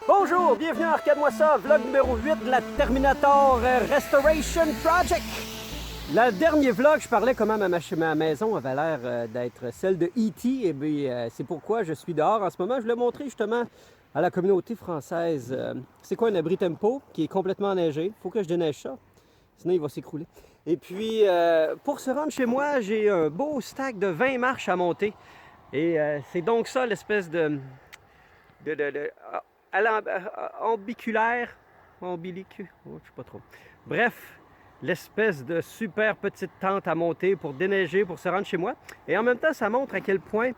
Bonjour, bienvenue à Arcade-moi ça, vlog numéro 8 de la Terminator Restoration Project. Le dernier vlog, je parlais comment ma maison avait l'air d'être celle de E.T. Et bien, c'est pourquoi je suis dehors en ce moment. Je voulais montrer justement à la communauté française c'est quoi un abri tempo qui est complètement enneigé. Il faut que je déneige ça, sinon il va s'écrouler. Et puis, pour se rendre chez moi, j'ai un beau stack de 20 marches à monter. Et c'est donc ça l'espèce de ambiculaire, ombilique, oh, je sais pas trop. Bref, l'espèce de super petite tente à monter pour déneiger, pour se rendre chez moi. Et en même temps, ça montre à quel point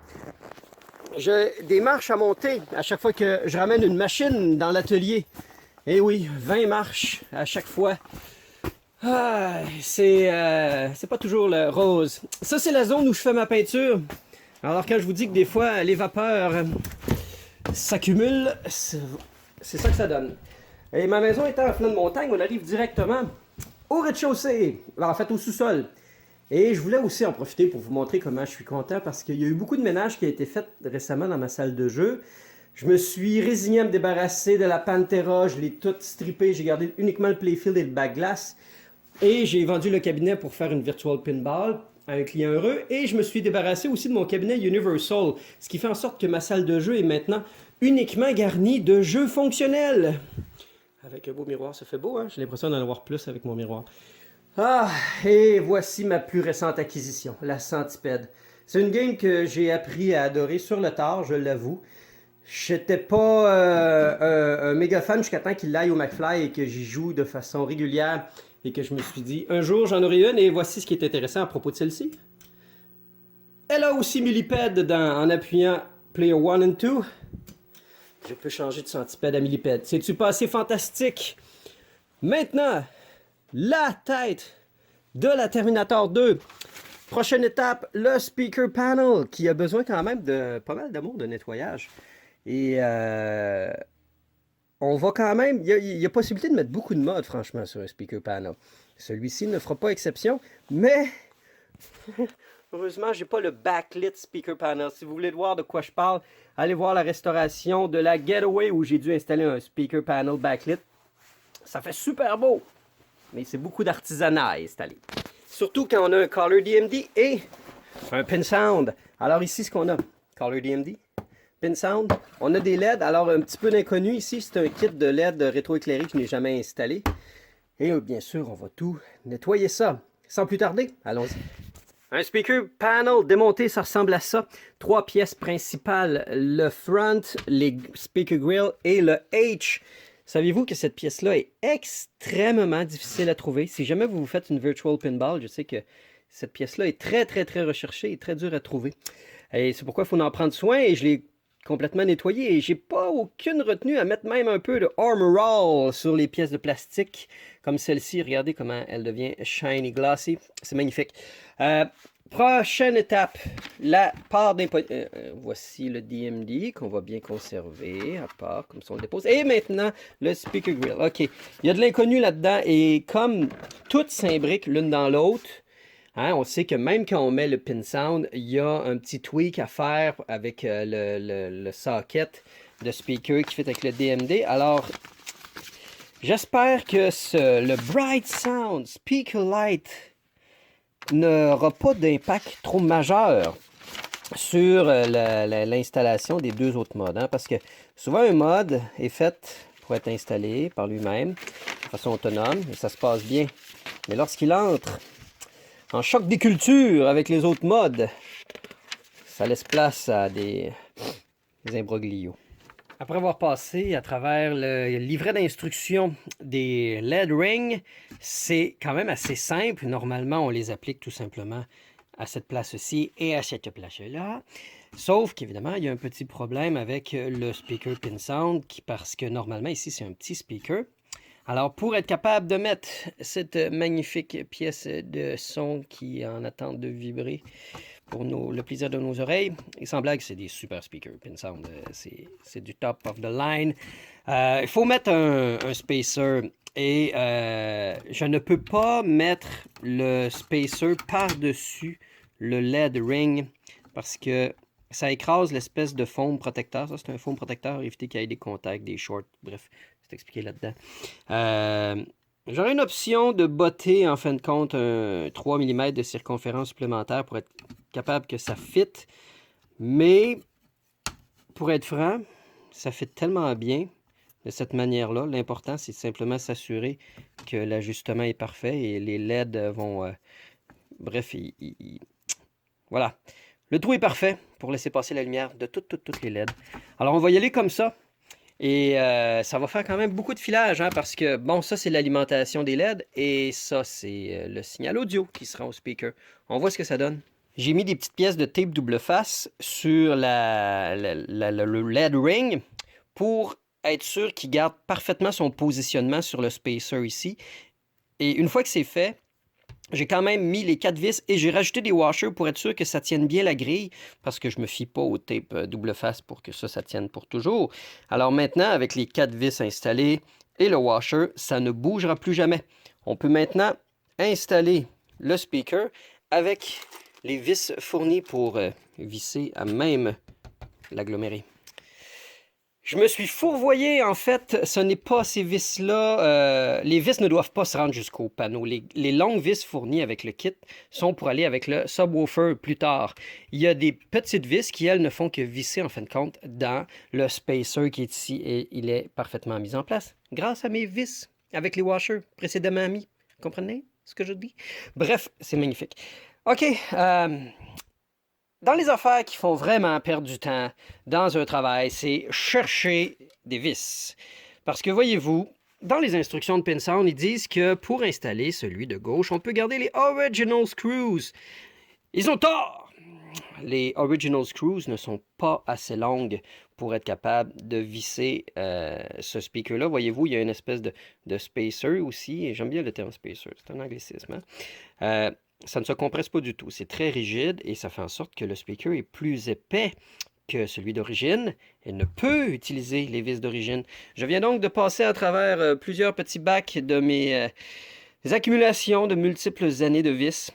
j'ai des marches à monter à chaque fois que je ramène une machine dans l'atelier. Et oui, 20 marches à chaque fois. Ah, c'est pas toujours le rose. Ça, c'est la zone où je fais ma peinture. Alors, quand je vous dis que des fois, les vapeurs s'accumulent, c'est ça que ça donne. Et ma maison étant en flanc de montagne, on arrive directement au rez-de-chaussée, en fait au sous-sol. Et je voulais aussi en profiter pour vous montrer comment je suis content parce qu'il y a eu beaucoup de ménage qui a été fait récemment dans ma salle de jeu. Je me suis résigné à me débarrasser de la Pantera, je l'ai toute strippée, j'ai gardé uniquement le playfield et le backglass. Et j'ai vendu le cabinet pour faire une virtual pinball à un client heureux. Et je me suis débarrassé aussi de mon cabinet Universal, ce qui fait en sorte que ma salle de jeu est maintenant uniquement garnie de jeux fonctionnels. Avec un beau miroir, ça fait beau, hein? J'ai l'impression d'en avoir plus avec mon miroir. Ah, et voici ma plus récente acquisition, la Centipede. C'est une game que j'ai appris à adorer sur le tard, je l'avoue. J'étais pas un méga fan jusqu'à temps qu'il aille au McFly et que j'y joue de façon régulière et que je me suis dit, un jour j'en aurai une et voici ce qui est intéressant à propos de celle-ci. Elle a aussi millipède dedans en appuyant Player 1 et 2. Je peux changer de centipède à millipède. C'est-tu pas assez fantastique? Maintenant, la tête de la Terminator 2. Prochaine étape, le speaker panel qui a besoin quand même de pas mal d'amour de nettoyage. Et on va quand même... Il y a possibilité de mettre beaucoup de modes, franchement, sur un speaker panel. Celui-ci ne fera pas exception, mais... Heureusement, j'ai pas le backlit speaker panel. Si vous voulez voir de quoi je parle, allez voir la restauration de la Getaway où j'ai dû installer un speaker panel backlit. Ça fait super beau, mais c'est beaucoup d'artisanat à installer. Surtout quand on a un Color DMD et un Pin Sound. Alors ici, ce qu'on a, Color DMD, Pin Sound. On a des LED, alors un petit peu d'inconnu ici. C'est un kit de LED rétroéclairé que je n'ai jamais installé. Et bien sûr, on va tout nettoyer ça. Sans plus tarder, allons-y. Un speaker panel démonté, ça ressemble à ça. 3 pièces principales, le front, les speaker grill et le H. Saviez-vous que cette pièce-là est extrêmement difficile à trouver? Si jamais vous faites une virtual pinball, je sais que cette pièce-là est très, très, très recherchée et très dure à trouver. Et c'est pourquoi il faut en prendre soin et je l'ai complètement nettoyé et j'ai pas aucune retenue à mettre même un peu de Armor All sur les pièces de plastique comme celle-ci. Regardez comment elle devient shiny glossy. C'est magnifique. Prochaine étape, la part voici le DMD qu'on va bien conserver à part, comme ça on le dépose. Et maintenant, le speaker grill. OK, il y a de l'inconnu là-dedans et comme toutes s'imbriquent l'une dans l'autre, hein, on sait que même quand on met le pin sound, il y a un petit tweak à faire avec le socket de speaker qui fait avec le DMD. Alors, j'espère que le Bright Sound Speaker Light n'aura pas d'impact trop majeur sur l'installation des deux autres modes. Hein, parce que souvent, un mode est fait pour être installé par lui-même de façon autonome et ça se passe bien. Mais lorsqu'il entre en choc des cultures avec les autres modes, ça laisse place à des imbroglios. Après avoir passé à travers le livret d'instructions des LED rings, c'est quand même assez simple. Normalement, on les applique tout simplement à cette place-ci et à cette place-là. Sauf qu'évidemment, il y a un petit problème avec le speaker pin sound parce que normalement, ici, c'est un petit speaker. Alors, pour être capable de mettre cette magnifique pièce de son qui est en attente de vibrer pour le plaisir de nos oreilles, il semblait que c'est des super speakers. Pin Sound, c'est du top of the line. Il faut mettre un spacer et je ne peux pas mettre le spacer par-dessus le LED ring parce que ça écrase l'espèce de foam protecteur. Ça, c'est un foam protecteur, éviter qu'il y ait des contacts, des shorts, bref, c'est expliqué là-dedans. J'aurais une option de botter, en fin de compte, un 3 mm de circonférence supplémentaire pour être capable que ça fit. Mais, pour être franc, ça fit tellement bien de cette manière-là. L'important, c'est simplement s'assurer que l'ajustement est parfait et les LED vont... bref, voilà. Le trou est parfait pour laisser passer la lumière de toutes les LED. Alors, on va y aller comme ça. Et ça va faire quand même beaucoup de filage, hein, parce que, bon, ça, c'est l'alimentation des LED. Et ça, c'est le signal audio qui sera au speaker. On voit ce que ça donne. J'ai mis des petites pièces de tape double face sur le LED ring pour être sûr qu'il garde parfaitement son positionnement sur le spacer ici. Et une fois que c'est fait, j'ai quand même mis les 4 vis et j'ai rajouté des washers pour être sûr que ça tienne bien la grille, parce que je me fie pas au tape double face pour que ça tienne pour toujours. Alors maintenant, avec les 4 vis installées et le washer, ça ne bougera plus jamais. On peut maintenant installer le speaker avec les vis fournies pour visser à même l'aggloméré. Je me suis fourvoyé, en fait, ce n'est pas ces vis-là. Les vis ne doivent pas se rendre jusqu'au panneau. Les longues vis fournies avec le kit sont pour aller avec le subwoofer plus tard. Il y a des petites vis qui, elles, ne font que visser, en fin de compte, dans le spacer qui est ici et il est parfaitement mis en place grâce à mes vis avec les washers précédemment mis. Comprenez ce que je dis? Bref, c'est magnifique. OK, dans les affaires qui font vraiment perdre du temps dans un travail, c'est chercher des vis. Parce que voyez-vous, dans les instructions de Pinsound, ils disent que pour installer celui de gauche, on peut garder les original screws. Ils ont tort! Les original screws ne sont pas assez longues pour être capable de visser ce speaker-là. Voyez-vous, il y a une espèce de spacer aussi, et j'aime bien le terme spacer, c'est un anglicisme. Hein? Ça ne se compresse pas du tout. C'est très rigide et ça fait en sorte que le speaker est plus épais que celui d'origine et ne peut utiliser les vis d'origine. Je viens donc de passer à travers plusieurs petits bacs de mes accumulations de multiples années de vis.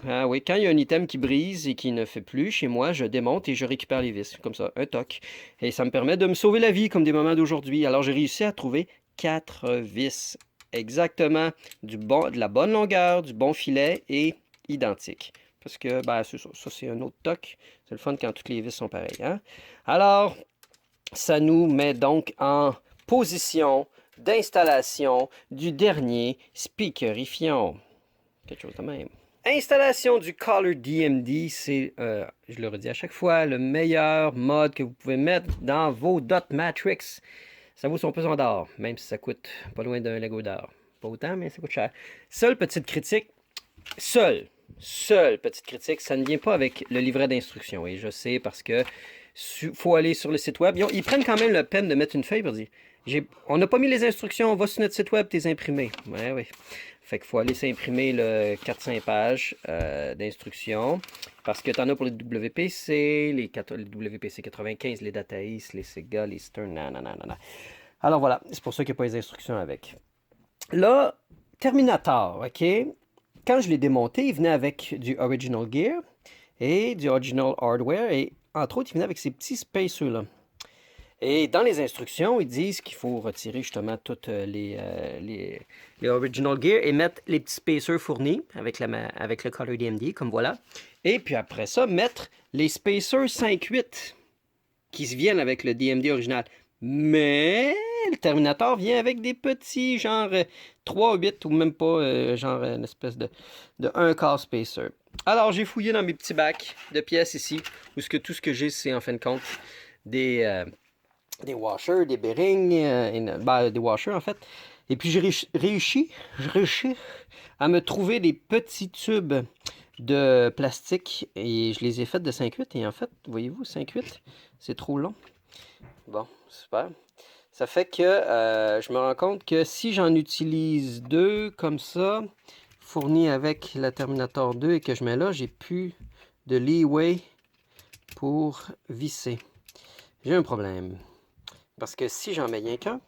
Ah oui, quand il y a un item qui brise et qui ne fait plus chez moi, je démonte et je récupère les vis, comme ça, un toc. Et ça me permet de me sauver la vie comme des moments d'aujourd'hui. Alors j'ai réussi à trouver 4 vis exactement de la bonne longueur, du bon filet et identique. Parce que, ben, c'est ça, c'est un autre toc. C'est le fun quand toutes les vis sont pareilles. Hein? Alors, ça nous met donc en position d'installation du dernier speakerifiant. Quelque chose de même. Installation du Color DMD, c'est, je le redis à chaque fois, le meilleur mode que vous pouvez mettre dans vos dot matrix. Ça vaut son pesant d'or, même si ça coûte pas loin d'un Lego d'or. Pas autant, mais ça coûte cher. Seule petite critique, seule petite critique, ça ne vient pas avec le livret d'instructions. Et je sais parce que faut aller sur le site web. Ils prennent quand même la peine de mettre une feuille pour dire on n'a pas mis les instructions, on va sur notre site web, t'es imprimé. Ouais, oui. Fait qu'il faut aller s'imprimer le 4-5 pages d'instructions. Parce que tu en as pour les WPC, les WPC 95, les Dataeast, les Sega, les Stern, nanana. Alors voilà, c'est pour ça qu'il n'y a pas les instructions avec. Là, Terminator, OK? Quand je l'ai démonté, il venait avec du Original Gear et du Original Hardware. Et entre autres, il venait avec ces petits spacers-là. Et dans les instructions, ils disent qu'il faut retirer justement toutes les Original Gear et mettre les petits spacers fournis avec le Color DMD, comme voilà. Et puis après ça, mettre les spacers 5.8 qui se viennent avec le DMD original. Mais le Terminator vient avec des petits, genre 3.8 ou même pas, genre une espèce de 1 quart spacer. Alors, j'ai fouillé dans mes petits bacs de pièces ici, où tout ce que j'ai, c'est en fin de compte des washers, des bearings, des washers en fait. Et puis j'ai réussi à me trouver des petits tubes de plastique et je les ai faits de 5.8 et en fait, voyez-vous, 5.8, c'est trop long. Bon, super. Ça fait que je me rends compte que si j'en utilise 2 comme ça, fournis avec la Terminator 2 et que je mets là, j'ai plus de leeway pour visser. J'ai un problème. Parce que si j'en mets rien qu'un,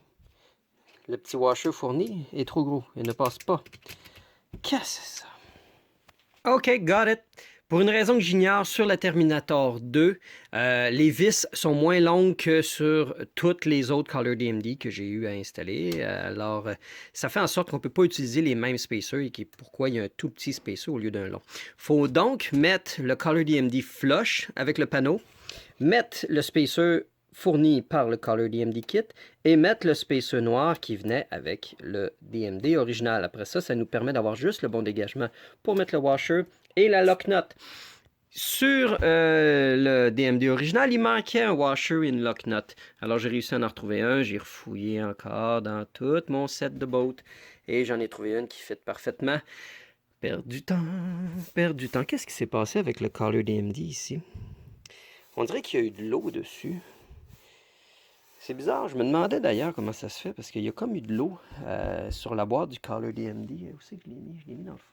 le petit washer fourni est trop gros. Il ne passe pas. Qu'est-ce que c'est ça? OK, got it. Pour une raison que j'ignore, sur la Terminator 2, les vis sont moins longues que sur toutes les autres Color DMD que j'ai eu à installer. Alors, ça fait en sorte qu'on ne peut pas utiliser les mêmes spacers et pourquoi il y a un tout petit spacer au lieu d'un long. Il faut donc mettre le Color DMD flush avec le panneau, mettre le spacer fourni par le Color DMD Kit et mettre le spacer noir qui venait avec le DMD original. Après ça, ça nous permet d'avoir juste le bon dégagement pour mettre le washer et la lock nut. Sur le DMD original, il manquait un washer et une lock nut. Alors j'ai réussi à en retrouver un, j'ai refouillé encore dans tout mon set de boat et j'en ai trouvé une qui fit parfaitement. Perdre du temps, perdre du temps. Qu'est-ce qui s'est passé avec le Color DMD ici? On dirait qu'il y a eu de l'eau dessus. C'est bizarre, je me demandais d'ailleurs comment ça se fait, parce qu'il y a comme eu de l'eau sur la boîte du Color DMD. Où c'est que je l'ai mis? Je l'ai mis dans le fond.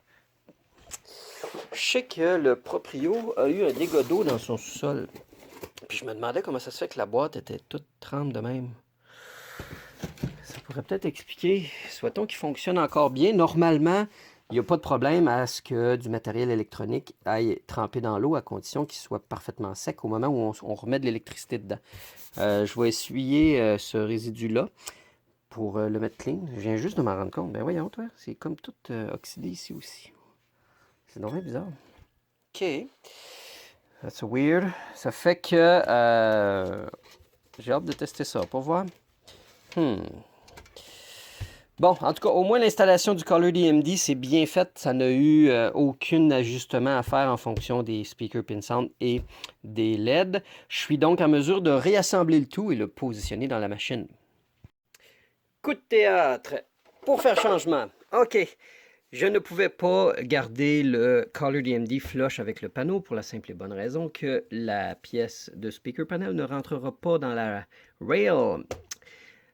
Je sais que le proprio a eu un dégât d'eau dans son sous-sol. Puis je me demandais comment ça se fait que la boîte était toute trempe de même. Ça pourrait peut-être expliquer. Souhaitons qu'il fonctionne encore bien. Normalement, il n'y a pas de problème à ce que du matériel électronique aille tremper dans l'eau à condition qu'il soit parfaitement sec au moment où on remet de l'électricité dedans. Je vais essuyer ce résidu-là pour le mettre clean. Je viens juste de m'en rendre compte. Ben voyons, toi, c'est comme tout oxydé ici aussi. C'est vraiment bizarre. OK. That's weird. Ça fait que j'ai hâte de tester ça pour voir. Bon, en tout cas, au moins l'installation du Color DMD, c'est bien fait. Ça n'a eu aucun ajustement à faire en fonction des speakers pin sound et des LED. Je suis donc en mesure de réassembler le tout et le positionner dans la machine. Coup de théâtre pour faire changement. OK. Je ne pouvais pas garder le Color DMD flush avec le panneau pour la simple et bonne raison que la pièce de speaker panel ne rentrera pas dans la rail.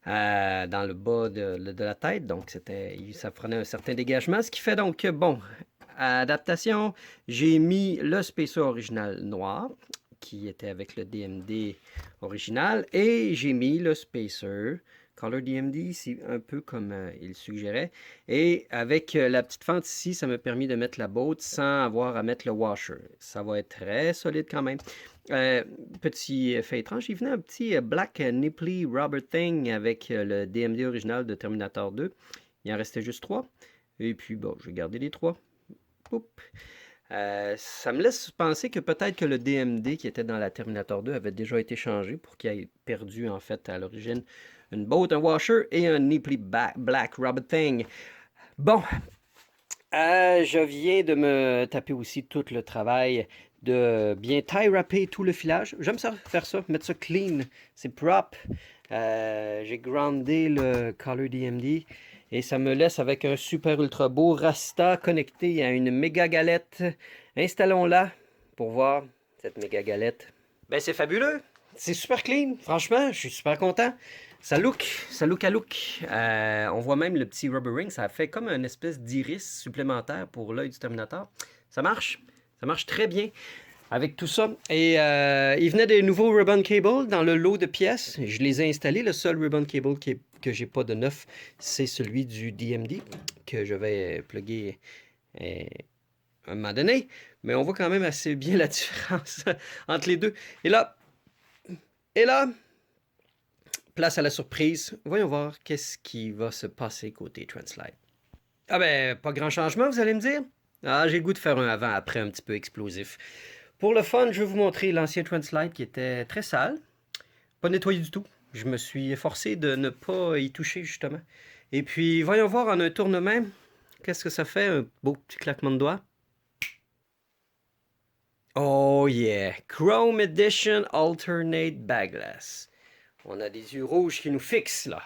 Dans le bas de la tête, donc ça prenait un certain dégagement, ce qui fait donc que, bon, adaptation, j'ai mis le spacer original noir, qui était avec le DMD original, et j'ai mis le spacer Color DMD, c'est un peu comme il suggérait, et avec la petite fente ici, ça m'a permis de mettre la boat sans avoir à mettre le washer. Ça va être très solide quand même. Petit fait étrange, il venait un petit Black Nipply Rubber Thing avec le DMD original de Terminator 2. Il en restait juste 3. Et puis, bon, je vais garder les 3. Ça me laisse penser que peut-être que le DMD qui était dans la Terminator 2 avait déjà été changé pour qu'il ait perdu, en fait, à l'origine, une boat, un washer et un Nipply Black Rubber Thing. Bon, je viens de me taper aussi tout le travail de bien tie-wrapper tout le filage. J'aime ça, faire ça, mettre ça clean, c'est propre. J'ai groundé le Color DMD et ça me laisse avec un super ultra beau Rasta connecté à une méga galette. Installons-la pour voir cette méga galette. Ben c'est fabuleux, c'est super clean, franchement, je suis super content. Ça look à look. On voit même le petit rubber ring, ça fait comme une espèce d'iris supplémentaire pour l'œil du Terminator. Ça marche très bien avec tout ça. Et il venait des nouveaux ribbon cable dans le lot de pièces. Je les ai installés. Le seul ribbon cable que j'ai pas de neuf, c'est celui du DMD que je vais plugger à un moment donné. Mais on voit quand même assez bien la différence entre les deux. Et là, place à la surprise. Voyons voir qu'est-ce qui va se passer côté Translite. Ah ben, pas grand changement, vous allez me dire? Ah, j'ai le goût de faire un avant-après un petit peu explosif. Pour le fun, je vais vous montrer l'ancien Translite qui était très sale. Pas nettoyé du tout. Je me suis efforcé de ne pas y toucher, justement. Et puis, voyons voir en un tournement, qu'est-ce que ça fait, un beau petit claquement de doigts. Oh yeah! Chrome Edition Alternate Backglass. On a des yeux rouges qui nous fixent, là.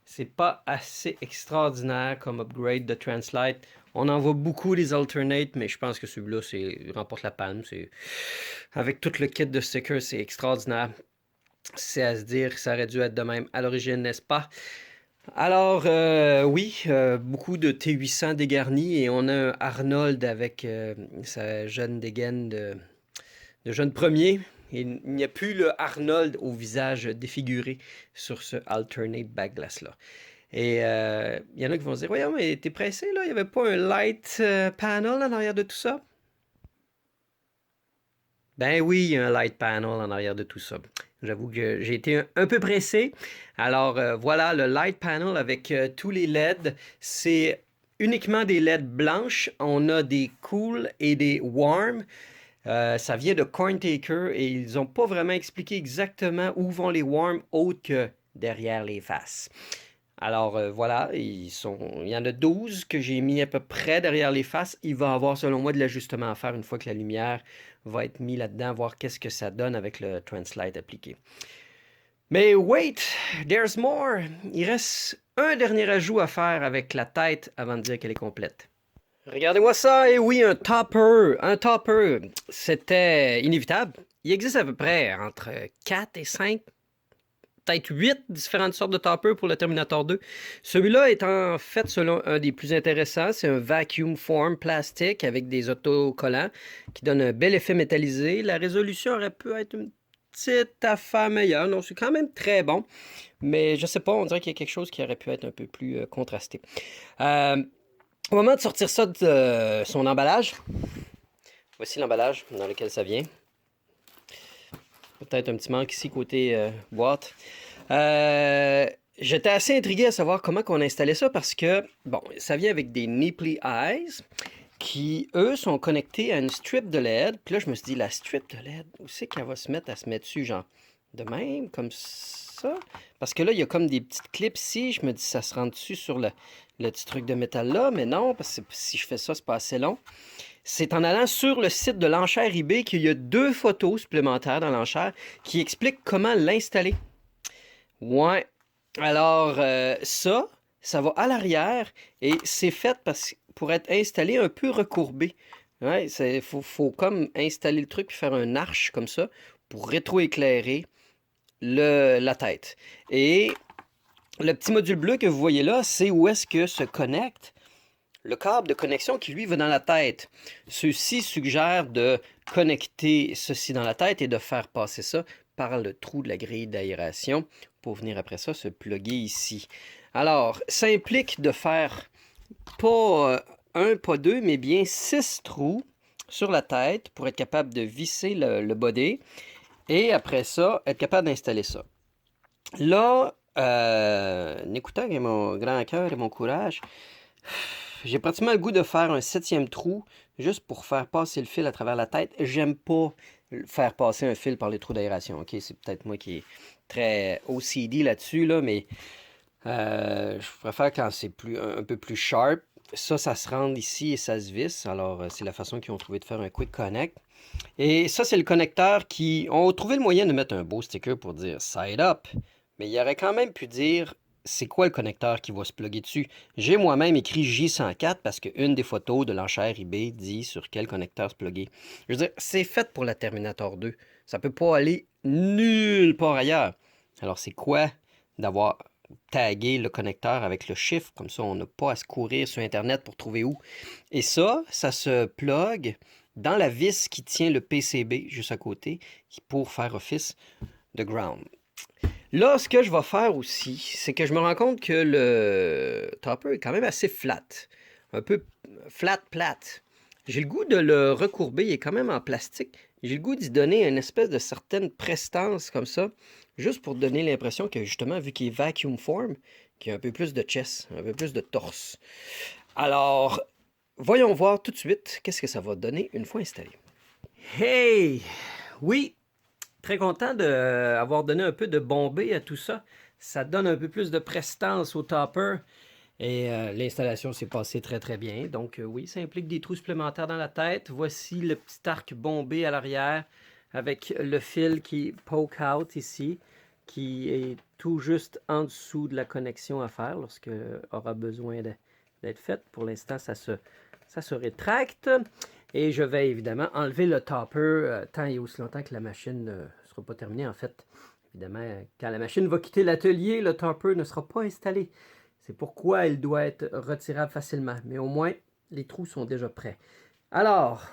C'est pas assez extraordinaire comme upgrade de Translite. On en voit beaucoup des Alternate, mais je pense que celui-là, remporte la palme. Avec tout le kit de stickers, c'est extraordinaire. C'est à se dire que ça aurait dû être de même à l'origine, n'est-ce pas? Alors, oui, beaucoup de T800 dégarnis et on a un Arnold avec sa jeune dégaine de jeune premier. Il n'y a plus le Arnold au visage défiguré sur ce alternate backglass-là. Et il y en a qui vont se dire, voyons, mais t'es pressé, là? Il n'y avait pas un light panel en arrière de tout ça? Ben oui, il y a un light panel en arrière de tout ça. J'avoue que j'ai été un peu pressé. Alors voilà, le light panel avec tous les LED, c'est uniquement des LED blanches. On a des cool et des warm. Ça vient de CornTaker et ils n'ont pas vraiment expliqué exactement où vont les warm autres que derrière les faces. Alors voilà, il y en a 12 que j'ai mis à peu près derrière les faces. Il va y avoir selon moi de l'ajustement à faire une fois que la lumière va être mise là-dedans, voir qu'est-ce que ça donne avec le Translite appliqué. Mais wait, there's more. Il reste un dernier ajout à faire avec la tête avant de dire qu'elle est complète. Regardez-moi ça, et oui, un topper. Un topper, c'était inévitable. Il existe à peu près entre 4 et 5, peut-être 8 différentes sortes de toppers pour le Terminator 2. Celui-là est en fait, selon un des plus intéressants, c'est un vacuum form plastique avec des autocollants qui donne un bel effet métallisé. La résolution aurait pu être une petite affaire meilleure. Non, c'est quand même très bon, mais je sais pas, on dirait qu'il y a quelque chose qui aurait pu être un peu plus contrasté. Au moment de sortir ça de son emballage, voici l'emballage dans lequel ça vient. Peut-être un petit manque ici côté boîte. J'étais assez intrigué à savoir comment on installait ça parce que, bon, ça vient avec des Nipply Eyes qui, eux, sont connectés à une strip de LED. Puis là, je me suis dit, la strip de LED, où c'est qu'elle va se mettre à se mettre dessus, genre, de même, comme ça? Parce que là, il y a comme des petites clips ici. Je me dis, ça se rend dessus sur le petit truc de métal là, mais non, parce que si je fais ça, c'est pas assez long. C'est en allant sur le site de l'enchère eBay qu'il y a 2 photos supplémentaires dans l'enchère qui expliquent comment l'installer. Ouais. Alors, ça va à l'arrière et c'est fait pour être installé un peu recourbé. Ouais, faut comme installer le truc puis faire un arche comme ça pour rétroéclairer la tête. Et le petit module bleu que vous voyez là, c'est où est-ce que se connecte le câble de connexion qui, lui, va dans la tête. Ceci suggère de connecter ceci dans la tête et de faire passer ça par le trou de la grille d'aération pour venir après ça se plugger ici. Alors, ça implique de faire pas un, pas deux, mais bien 6 trous sur la tête pour être capable de visser le body et après ça, être capable d'installer ça. Là, en écoutant avec mon grand cœur et mon courage, j'ai pratiquement le goût de faire un 7e trou juste pour faire passer le fil à travers la tête. J'aime pas faire passer un fil par les trous d'aération. Ok, c'est peut-être moi qui est très OCD là-dessus, là, mais je préfère quand c'est un peu plus sharp. Ça se rend ici et ça se visse. Alors, c'est la façon qu'ils ont trouvé de faire un quick connect. Et ça, c'est le connecteur qui ont trouvé le moyen de mettre un beau sticker pour dire side up. Mais il aurait quand même pu dire c'est quoi le connecteur qui va se plugger dessus. J'ai moi-même écrit J104 parce qu'une des photos de l'enchère eBay dit sur quel connecteur se plugger. Je veux dire, c'est fait pour la Terminator 2. Ça peut pas aller nulle part ailleurs. Alors, c'est quoi d'avoir tagué le connecteur avec le chiffre? Comme ça, on n'a pas à se courir sur Internet pour trouver où. Et ça se plug dans la vis qui tient le PCB juste à côté pour faire office de ground. Là, ce que je vais faire aussi, c'est que je me rends compte que le topper est quand même assez flat. Un peu plate. J'ai le goût de le recourber, il est quand même en plastique. J'ai le goût d'y donner une espèce de certaine prestance comme ça, juste pour donner l'impression que justement, vu qu'il est vacuum form, qu'il y a un peu plus de chest, un peu plus de torse. Alors, voyons voir tout de suite qu'est-ce que ça va donner une fois installé. Hey! Oui, très content d'avoir donné un peu de bombée à tout ça. Ça donne un peu plus de prestance au topper. Et l'installation s'est passée très très bien. Donc oui, ça implique des trous supplémentaires dans la tête. Voici le petit arc bombé à l'arrière avec le fil qui poke out ici, qui est tout juste en dessous de la connexion à faire lorsque aura besoin d'être faite. Pour l'instant, ça se rétracte. Et je vais évidemment enlever le topper tant et aussi longtemps que la machine ne sera pas terminée. En fait, évidemment, quand la machine va quitter l'atelier, le topper ne sera pas installé. C'est pourquoi il doit être retirable facilement. Mais au moins, les trous sont déjà prêts. Alors,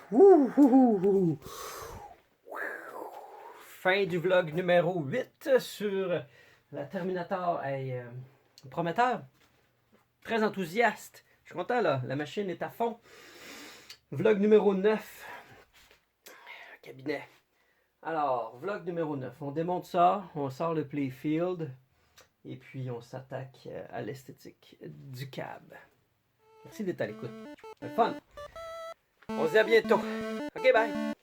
fin du vlog numéro 8 sur la Terminator. Hey, prometteur, très enthousiaste. Je suis content là, la machine est à fond. Vlog numéro 9. Cabinet. Alors, vlog numéro 9. On démonte ça, on sort le playfield et puis on s'attaque à l'esthétique du cab. Merci d'être à l'écoute. C'est le fun. On se dit à bientôt. OK, bye.